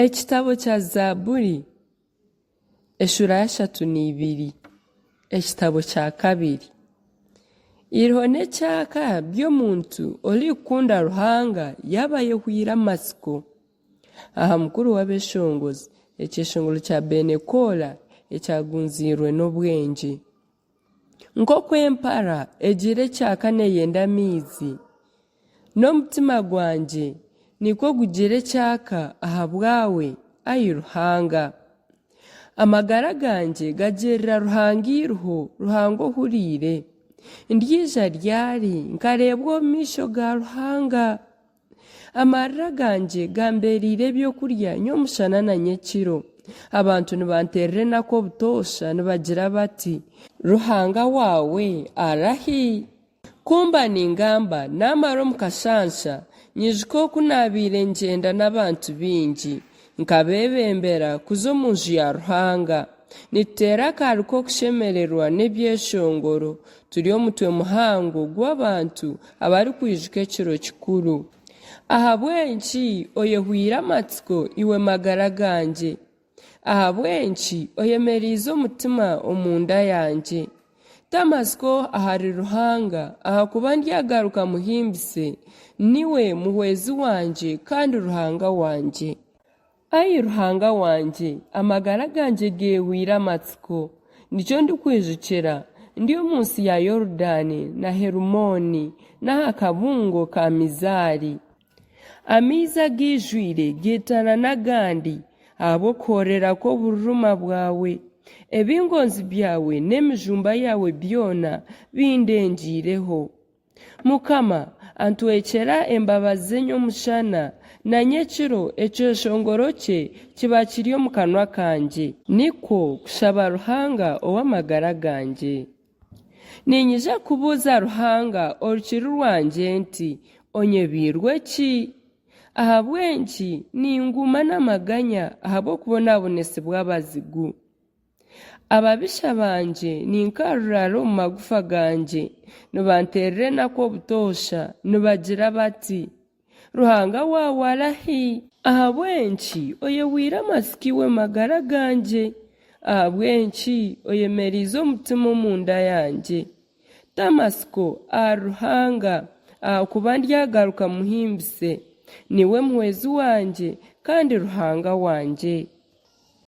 Ekitabo kya Zaaburi eshura ya 32 ekitabo kya 2 iriho n'ekyaka by'omuntu olikukunda Ruhanga yaba yehwire amasiko. Aha mukuru w'abeshongozi ekyeshongoro kya Benekora ekyagunzirwe n'obwenge. Nk'oku empara egira ekyaka neyenda amaizi, n'omutima gwanje nikwo gugira ekyaka aha bwawe, ayi Ruhanga. Amagara ganje gagerera Ruhanga iriho, Ruhanga ohuriire. Ndyija ryari nkareebwa omu maisho ga Ruhanga. Amarira ganje gamberire ebyokurya nyomushana na nyekiro. Abantu nibanterera enako obutosha nibagira bati, Ruhanga wawe arahi? Kumba ningamba namara omu kashansha nyijuka oku nabiire ngyenda n'abantu bingi nkabebembera kuza omu nju ya Ruhanga. Nituteera akaari k'okushemererwa n'ebyeshongoro turi omutwe muhango gw'abantu abarikwijuka ekiro kikuru. Ahabwenki oyehwire amatsiko iwe magara ganje. Ahabwenki oyemeriize omutima omunda yanje. Tamasiko ahari Ruhanga ahakuba ndyagaruka muhimbise, niwe muhwezi wanje kandi Ruhanga wanje. Ayi Ruhanga wanje, amagara ganje gehwire amatsiko, nikyo ndikwijukira ndi omunsi ya Yorodani na Herumoni n'aha kabungo ka Mizari. Amaizi agijwire getana n'agandi ahabw'okuhorera kw'obururuma bwawe. Ebingonzi byawe n'emijumba yawe byona bindengireho. Mukama antwekera embabazi enyomushana na nyekiro ekyeshongoro kye kiba kiri omu kanwa kanje. Nikwo kushaba Ruhanga ow'amagara ganje. Ninyija kubuuza Ruhanga orukiri rwanje nti, onyebirwe ki? Ahabwenki ninguma n'amaganya ahabw'okubonabonesibwa abazigu. Ababisha banje ninkarurara omu magufa ganje, nibanterera enako obutosha nibagira bati, Ruhanga wawe arahi? Ahabwenki oyehwire amasiko iwe magara ganje. Ahabwenki oyemeriize omutima omunda yanje. Tamasiko aha Ruhanga ahakuba ndyagaruka muhimbise, niwe muhwezi wanje kandi Ruhanga wanje.